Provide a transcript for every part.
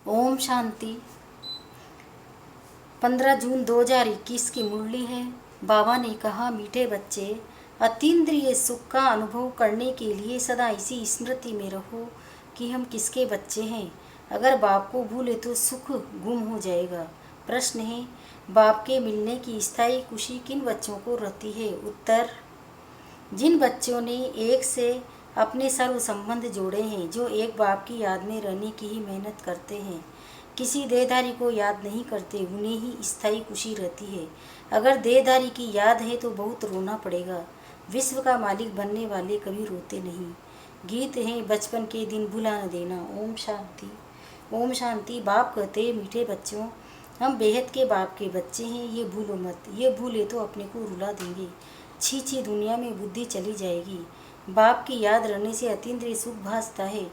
ओम शांति। 15 जून 2021 की मुरली है। बाबा ने कहा, मीठे बच्चे, अतीन्द्रिय सुख का अनुभव करने के लिए सदा इसी स्मृति में रहो कि हम किसके बच्चे हैं। अगर बाप को भूले तो सुख गुम हो जाएगा। प्रश्न है, बाप के मिलने की स्थायी खुशी किन बच्चों को रहती है? उत्तर, जिन बच्चों ने एक से अपने सर्व संबंध जोड़े हैं, जो एक बाप की याद में रहने की ही मेहनत करते हैं, किसी देहधारी को याद नहीं करते, उन्हें ही स्थायी खुशी रहती है। अगर देहधारी की याद है तो बहुत रोना पड़ेगा। विश्व का मालिक बनने वाले कभी रोते नहीं। गीत है, बचपन के दिन भुला न देना। ओम शांति। ओम शांति। बाप कहते हैं, मीठे बच्चों, हम बेहद के बाप के बच्चे हैं, ये भूलो मत। ये भूले तो अपने को रुला देंगे। छी छी, दुनिया में बुद्धि चली जाएगी। बाप की याद रहने से अतीन्द्रिय सुख भासता है।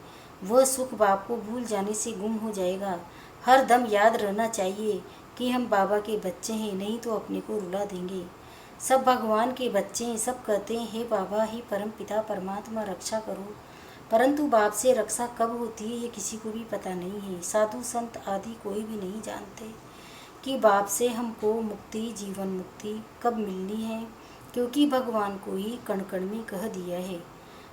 वह सुख बाप को भूल जाने से गुम हो जाएगा। हर दम याद रहना चाहिए कि हम बाबा के बच्चे हैं, नहीं तो अपने को रुला देंगे। सब भगवान के बच्चे हैं। सब कहते हैं, हे बाबा, हे परम पिता परमात्मा, रक्षा करो। परंतु बाप से रक्षा कब होती है ये किसी को भी पता नहीं है। साधु संत आदि कोई भी नहीं जानते कि बाप से हमको मुक्ति, जीवन मुक्ति कब मिलनी है, क्योंकि भगवान को ही कण कण में कह दिया है।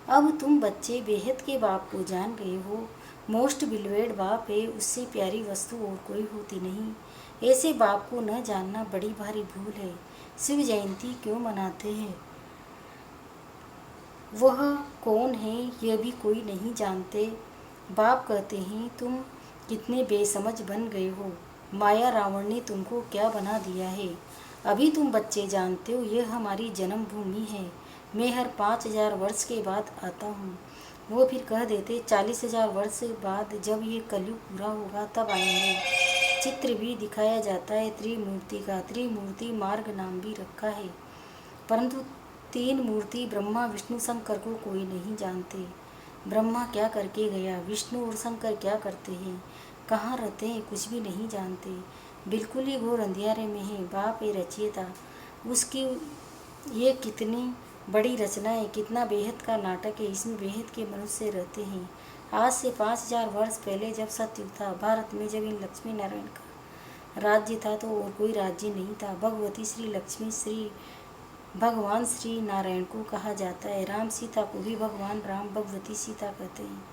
अब तुम बच्चे बेहद के बाप को जान गए हो। मोस्ट बिलवेड बाप है, उससे प्यारी वस्तु और कोई होती नहीं। ऐसे बाप को न जानना बड़ी भारी भूल है। शिव जयंती क्यों मनाते हैं? वह कौन है यह भी कोई नहीं जानते। बाप कहते हैं, तुम कितने बेसमझ बन गए हो। माया रावण ने तुमको क्या बना दिया है। अभी तुम बच्चे जानते हो, यह हमारी जन्मभूमि है। मैं हर 5000 वर्ष के बाद आता हूँ। वो फिर कह देते 40,000 वर्ष बाद जब ये कलयुग पूरा होगा तब आएंगे। चित्र भी दिखाया जाता है त्रिमूर्ति का। त्रिमूर्ति मार्ग नाम भी रखा है, परंतु 3 मूर्ति ब्रह्मा विष्णु शंकर को कोई नहीं जानते। ब्रह्मा क्या करके गया, विष्णु और शंकर क्या करते हैं, कहाँ रहते हैं, कुछ भी नहीं जानते। बिल्कुल ही घोर अंधियारे में है। बाप ये रचयिता, उसकी ये कितनी बड़ी रचना है, कितना बेहद का नाटक है। इसमें बेहद के मनुष्य रहते हैं। आज से 5000 वर्ष पहले जब सतयुग था, भारत में जब इन लक्ष्मी नारायण का राज्य था तो और कोई राज्य नहीं था। भगवती श्री लक्ष्मी, श्री भगवान श्री नारायण को कहा जाता है। राम सीता को भी भगवान राम, भगवती सीता कहते हैं।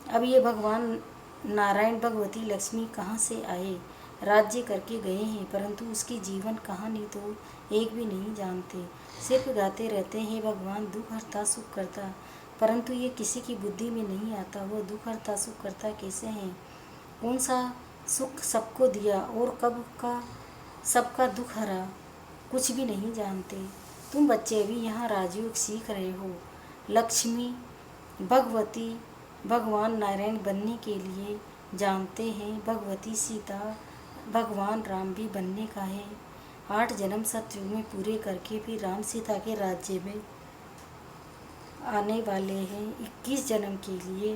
अब ये भगवान नारायण, भगवती लक्ष्मी कहाँ से आए? राज्य करके गए हैं, परंतु उसकी जीवन कहानी तो एक भी नहीं जानते। सिर्फ गाते रहते हैं, भगवान दुख हरता सुख करता, परंतु ये किसी की बुद्धि में नहीं आता। वो दुख हरता सुख करता कैसे हैं? कौन सा सुख सबको दिया और कब का सबका दुख हरा, कुछ भी नहीं जानते। तुम बच्चे अभी यहाँ राजयोग सीख रहे हो। लक्ष्मी, भगवती, भगवान नारायण बनने के लिए जानते हैं। भगवती सीता, भगवान राम भी बनने का है। 8 जन्म सतयुग में पूरे करके फिर राम सीता के राज्य में आने वाले हैं। 21 जन्म के लिए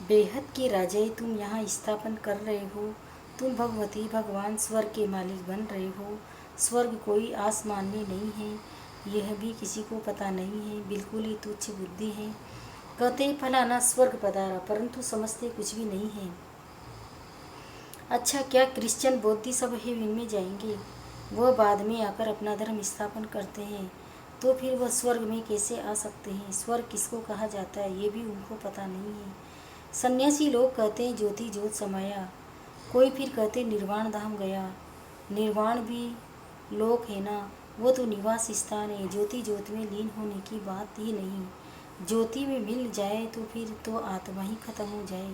बेहद की राजाई तुम यहाँ स्थापन कर रहे हो। तुम भगवती भगवान स्वर्ग के मालिक बन रहे हो। स्वर्ग कोई आसमान में नहीं है, यह भी किसी को पता नहीं है। बिल्कुल ही तुच्छ बुद्धि है। कहते फलाना स्वर्ग पधारा, परंतु समझते कुछ भी नहीं है। अच्छा, क्या क्रिश्चियन बौद्ध सब हेवन में जाएंगे? वह बाद में आकर अपना धर्म स्थापन करते हैं, तो फिर वह स्वर्ग में कैसे आ सकते हैं? स्वर्ग किसको कहा जाता है ये भी उनको पता नहीं है। सन्यासी लोग कहते हैं ज्योति ज्योत समाया, कोई फिर कहते निर्वाण धाम गया। निर्वाण भी लोक है ना, वो तो निवास स्थान है। ज्योति ज्योत में लीन होने की बात ही नहीं। ज्योति में मिल जाए तो फिर तो आत्मा ही खत्म हो जाए,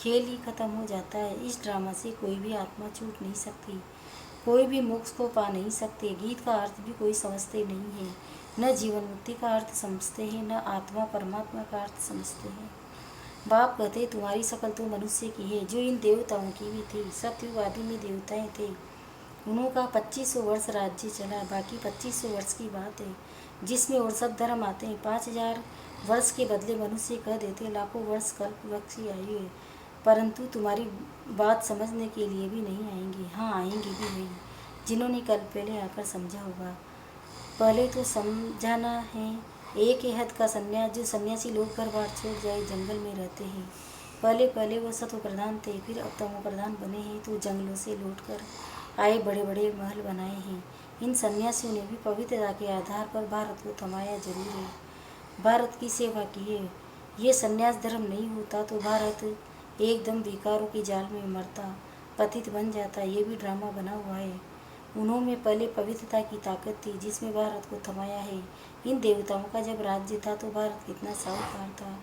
खेल ही खत्म हो जाता है। इस ड्रामा से कोई भी आत्मा छूट नहीं सकती, कोई भी मोक्ष को पा नहीं सकते। गीत का अर्थ भी कोई समझते नहीं है। न जीवन मुक्ति का अर्थ समझते हैं, न आत्मा परमात्मा का अर्थ समझते हैं। बाप कहते तुम्हारी शकल तो मनुष्य की है, जो इन देवताओं की भी थी। सतयुग आदि में देवताएं थे, उनका 2500 वर्ष राज्य चला। बाकी 2500 वर्ष की बात है जिसमें और सब धर्म आते हैं। 5000 वर्ष के बदले मनुष्य कह देते लाखों वर्ष कल्प वृक्ष की आयु है, परंतु तुम्हारी बात समझने के लिए भी नहीं आएंगे। हाँ, आएंगे भी वही जिन्होंने कल पहले आकर समझा होगा। पहले तो समझाना है। एक हद का सन्यास, जो सन्यासी लोग घर बार छोड़ जाए जंगल में रहते हैं, पहले पहले वह सत्व प्रधान थे, फिर अब तमो प्रधान बने हैं, तो जंगलों से लौटकर आए बड़े बड़े महल बनाए हैं। इन सन्यासियों ने भी पवित्रता के आधार पर भारत को थमाया जरूर है, भारत की सेवा की है। ये सन्यास धर्म नहीं होता तो भारत एकदम विकारों के जाल में मरता, पतित बन जाता। ये भी ड्रामा बना हुआ है। उन्होंने पहले पवित्रता की ताकत थी जिसमें भारत को थमाया है। इन देवताओं का जब राज्य था तो भारत कितना साहूकार था।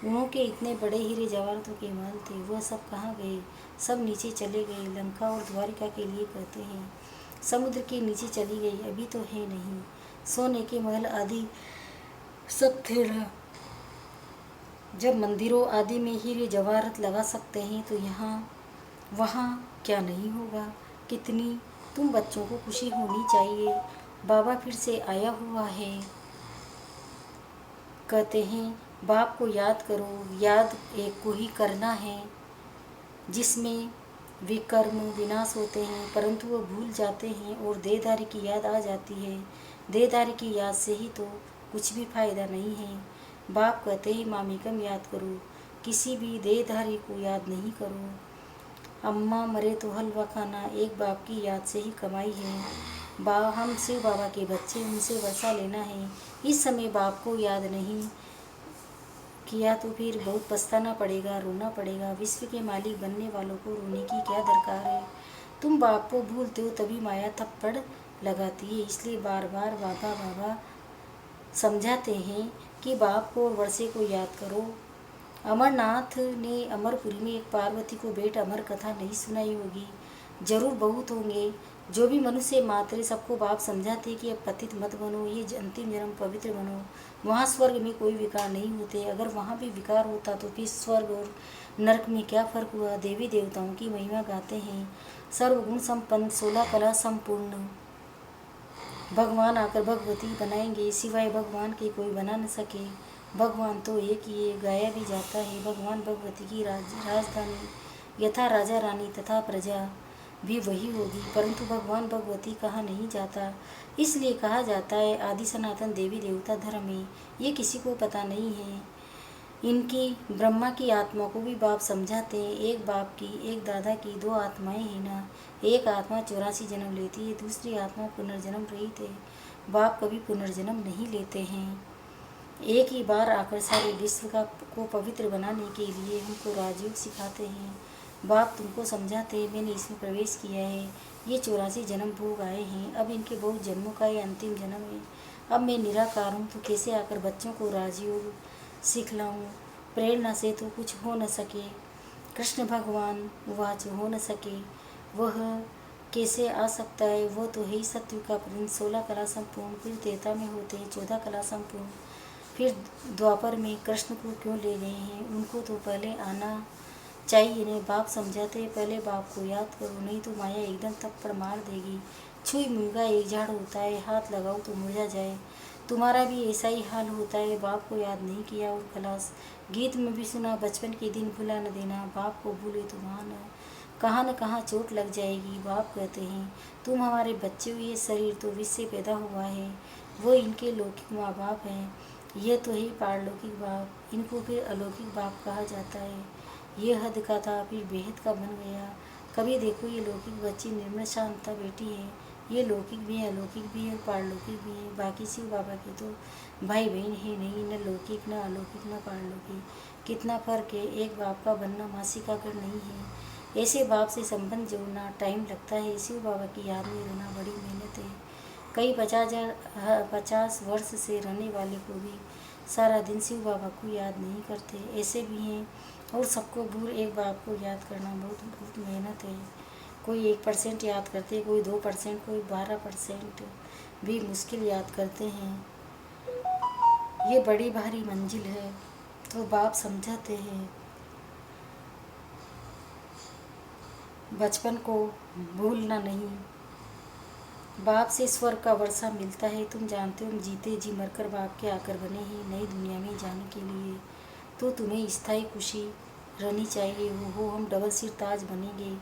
उनके इतने बड़े हीरे जवाहरातों के महल थे, वह सब कहाँ गए? सब नीचे चले गए। लंका और द्वारिका के लिए कहते हैं, समुद्र के नीचे चली गई, अभी तो है नहीं। सोने के महल आदि सब थे ना। जब मंदिरों आदि में हीरे जवाहरात लगा सकते हैं तो यहाँ वहाँ क्या नहीं होगा? कितनी तुम बच्चों को खुशी होनी चाहिए, बाबा फिर से आया हुआ है। कहते हैं बाप को याद करो, याद एक को ही करना है जिसमें विकर्म विनाश होते हैं, परंतु वो भूल जाते हैं और देहधारी की याद आ जाती है। देहधारी की याद से ही तो कुछ भी फायदा नहीं है। बाप कहते हैं मामिकम याद करो, किसी भी देहधारी को याद नहीं करो। अम्मा मरे तो हलवा खाना एक बाप की याद से ही कमाई है। हम शिव बाबा के बच्चे, उनसे वर्षा लेना है। इस समय बाप को याद नहीं किया तो फिर बहुत पछताना पड़ेगा, रोना पड़ेगा। विश्व के मालिक बनने वालों को रोने की क्या दरकार है? तुम बाप को भूलते हो तभी माया थप्पड़ लगाती है। इसलिए बार बार बाबा बाबा समझाते हैं कि बाप को और वर्षे को याद करो। अमरनाथ ने अमरपुरी में एक पार्वती को भेंट अमर कथा नहीं सुनाई होगी, जरूर बहुत होंगे। जो भी मनुष्य मात्र सबको बाप समझाते कि अब पतित मत बनो, ये अंतिम जन्म पवित्र बनो। वहाँ स्वर्ग में कोई विकार नहीं होते। अगर वहाँ भी विकार होता तो फिर स्वर्ग और नरक में क्या फर्क हुआ? देवी देवताओं की महिमा गाते हैं, सर्वगुण संपन्न 16 कला संपूर्ण भगवान आकर भगवती बनाएंगे, सिवाय भगवान के कोई बना न सके। भगवान तो एक ही है, गाया भी जाता है। भगवान भगवती की राजधानी यथा राजा रानी तथा प्रजा भी वही होगी, परंतु भगवान भगवती कहा नहीं जाता। इसलिए कहा जाता है आदि सनातन देवी देवता धर्म है। ये किसी को पता नहीं है। इनकी ब्रह्मा की आत्मा को भी बाप समझाते हैं। एक बाप की, एक दादा की दो आत्माएं हैं ना। एक आत्मा 84 जन्म लेती है, दूसरी आत्मा पुनर्जन्म रहित है। बाप कभी पुनर्जन्म नहीं लेते हैं। एक ही बार आकर सारे विश्व को पवित्र बनाने के लिए हमको राजयोग सिखाते हैं। बाप तुमको समझाते हैं मैंने इसमें प्रवेश किया है, ये 84 जन्म भोग आए हैं, अब इनके बहुत जन्मों का ये अंतिम जन्म है। अब मैं निराकार हूँ तो कैसे आकर बच्चों को राजयोग सिखलाऊँ? प्रेरणा से तो कुछ हो न सके। कृष्ण भगवान वाच हो न सके, वह कैसे आ सकता है? वो तो है ही सत्व का प्रिंस। 16 कला संपूर्ण, फिर 13 में होते हैं 14 कला संपूर्ण। फिर द्वापर में कृष्ण को क्यों ले गए हैं? उनको तो पहले आना चाहिए इन्हें। बाप समझाते पहले बाप को याद करो, नहीं तो माया एकदम थप्पड़ मार देगी। छुई मुर्गा एक झाड़ होता है, हाथ लगाओ तो मुरझा जाए। तुम्हारा भी ऐसा ही हाल होता है। बाप को याद नहीं किया और खलास। गीत में भी सुना बचपन के दिन भुला न देना, बाप को भूले तो वहाँ न कहाँ चोट लग जाएगी। बाप कहते हैं तुम हमारे बच्चे हो, ये शरीर तो विष से पैदा हुआ है, वो इनके लौकिक माँ बाप हैं। यह तो ही पारलौकिक बाप, इनको फिर अलौकिक बाप कहा जाता है। ये हद का था फिर बेहद का बन गया। कभी देखो ये लौकिक बच्ची निर्मल शांता बेटी है, ये लौकिक भी है, अलौकिक भी है, पारलौकिक भी है। बाकी शिव बाबा के तो भाई बहन है नहीं, न लौकिक न अलौकिक न पारलौकिक। कितना फर्क है। एक बाप का बनना मासी का घर नहीं है। ऐसे बाप से संबंध जोड़ना टाइम लगता है। शिव बाबा की याद में रहना बड़ी मेहनत है। कई 50 वर्ष से रहने वाले को भी सारा दिन शिव बाबा को याद नहीं करते, ऐसे भी हैं। और सबको भूल एक बाप को याद करना बहुत मेहनत है। कोई 1% याद करते, कोई 2%, कोई 12% भी मुश्किल याद करते हैं। ये बड़ी भारी मंजिल है। तो बाप समझाते हैं बचपन को भूलना नहीं। बाप से स्वर्ग का वर्षा मिलता है। तुम जानते हो हम जीते जी मरकर बाप के आकर बने हैं नई दुनिया में जाने के लिए। तो तुम्हें स्थायी खुशी रहनी चाहिए। हो हम डबल सिर ताज बनेंगे।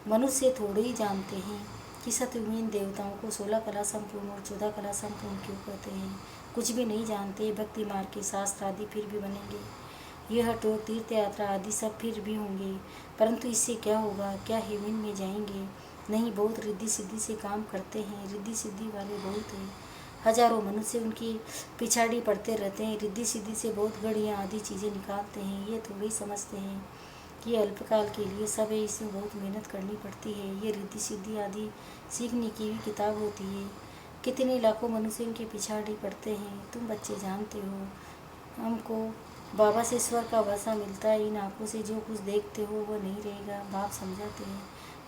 मनुष्य थोड़े ही जानते हैं कि सत्यहीन देवताओं को 16 कला संपूर्ण और 14 कला संपूर्ण क्यों कहते हैं। कुछ भी नहीं जानते। भक्ति मार्ग के शास्त्र आदि फिर भी बनेंगे। ये हटो तीर्थ यात्रा आदि सब फिर भी होंगे, परंतु इससे क्या होगा? क्या हेवन में जाएंगे? नहीं, बहुत रिद्धि सिद्धि से काम करते हैं, रिद्धि सिद्धि वाले बहुत हैं। हजारों मनुष्य उनकी पिछाड़ी पड़ते रहते हैं, रिद्धि सिद्धि से बहुत गढ़ियाँ आदि चीज़ें निकालते हैं। ये थोड़ी समझते हैं कि अल्पकाल के लिए सब है, इसमें बहुत मेहनत करनी पड़ती है। ये रिद्धि सिद्धि आदि सीखने की भी किताब होती है। कितने लाखों मनुष्य इनके पिछाड़ी पड़ते हैं, तुम बच्चे जानते हो। हमको बाबा से स्वर का वर्षा मिलता है, इन आँखों से जो कुछ देखते हो वह नहीं रहेगा। बाप समझाते हैं,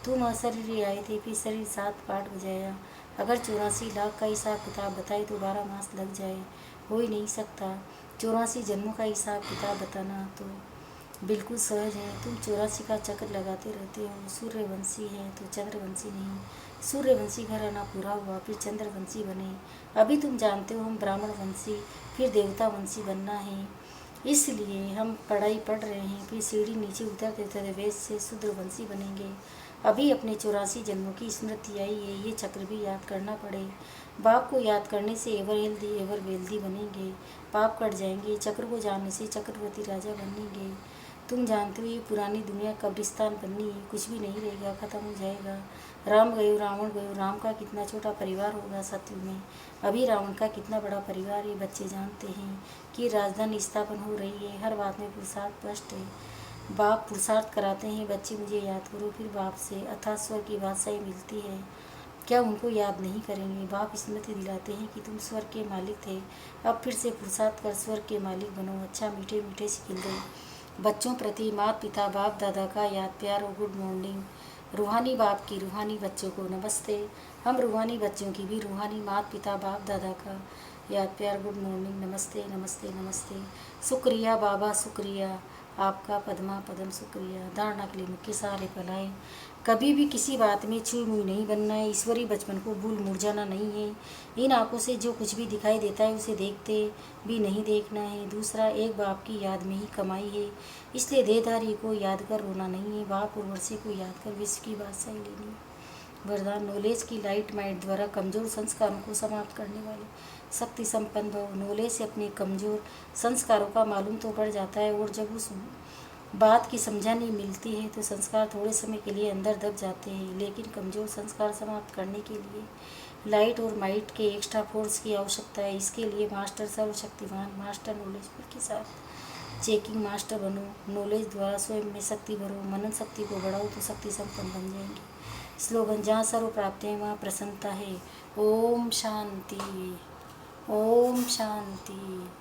तुम अशरीरी आए थे, फिर शरीर 7 पाठ बजाया। अगर 84 लाख का हिसाब किताब बताए तो 12 मास लग जाए, हो ही नहीं सकता। 84 जन्मों का हिसाब किताब बताना तो बिल्कुल सहज है। तुम 84 का चक्र लगाते रहते हो। सूर्यवंशी है तो चंद्रवंशी नहीं। सूर्यवंशी घर आना पूरा हुआ, फिर चंद्रवंशी बने। अभी तुम जानते हो हम ब्राह्मण वंशी, फिर देवता वंशी बनना है। इसलिए हम पढ़ाई पढ़ रहे हैं, फिर सीढ़ी नीचे उतरते उतरते वैश्य से शूद्रवंशी बनेंगे। अभी अपने 84 जन्मों की स्मृति आई है, ये चक्र भी याद करना पड़े। बाप को याद करने से एवर हेल्दी एवर वेल्दी बनेंगे, पाप कट जाएंगे। चक्र को जानने से चक्रवर्ती राजा बनेंगे। तुम जानते हो ये पुरानी दुनिया कब्रिस्तान बननी है, कुछ भी नहीं रहेगा, खत्म हो जाएगा। राम गयो रावण गयो, राम का कितना छोटा परिवार होगा सत्युग में, अभी रावण का कितना बड़ा परिवार है। बच्चे जानते हैं कि राजधानी स्थापन हो रही है, हर बात में पुरुषार्थ स्पष्ट है। बाप पुरुषार्थ कराते हैं, बच्चे मुझे याद करो, फिर बाप से अथाह स्वर की बादशाही मिलती है। क्या उनको याद नहीं करेंगे? बाप स्मृति दिलाते हैं कि तुम स्वर के मालिक थे, अब फिर से पुरुषार्थ कर स्वर के मालिक बनो। अच्छा मीठे मीठे सिकंदर बच्चों प्रति माता पिता बाप दादा का याद प्यार और गुड मॉर्निंग। रूहानी बाप की रूहानी बच्चों को नमस्ते। हम रूहानी बच्चों की भी रूहानी माता पिता बाप दादा का याद प्यार गुड मॉर्निंग, नमस्ते नमस्ते नमस्ते। शुक्रिया बाबा, शुक्रिया आपका पद्मा पदम, शुक्रिया। धारणा के लिए मुख्य सहारे फैलाए। कभी भी किसी बात में छुई मुई नहीं बनना है, ईश्वरी बचपन को भूल मुड़ जाना नहीं है। इन आंखों से जो कुछ भी दिखाई देता है उसे देखते भी नहीं देखना है। दूसरा, एक बाप की याद में ही कमाई है, इसलिए देहधारी को याद कर रोना नहीं है, बाप और वर्षे को याद कर विश्व की बादशाही लेनी है। वरदान, नॉलेज की लाइट माइंड द्वारा कमज़ोर संस्कारों को समाप्त करने वाले शक्ति संपन्न भव। नॉलेज से अपने कमज़ोर संस्कारों का मालूम तो पड़ जाता है, और जब उस बात की समझानी मिलती है तो संस्कार थोड़े समय के लिए अंदर दब जाते हैं, लेकिन कमज़ोर संस्कार समाप्त करने के लिए लाइट और माइट के एक्स्ट्रा फोर्स की आवश्यकता है। इसके लिए मास्टर सर्वशक्तिमान मास्टर नॉलेज के साथ चेकिंग मास्टर बनो। नॉलेज द्वारा स्वयं में शक्ति भरो, मनन शक्ति को बढ़ाओ तो शक्ति संपन्न बन जाएंगे। स्लोगन, जहाँ सर्व प्राप्ति है वहाँ प्रसन्नता है। ओम शांति, ओम शांति।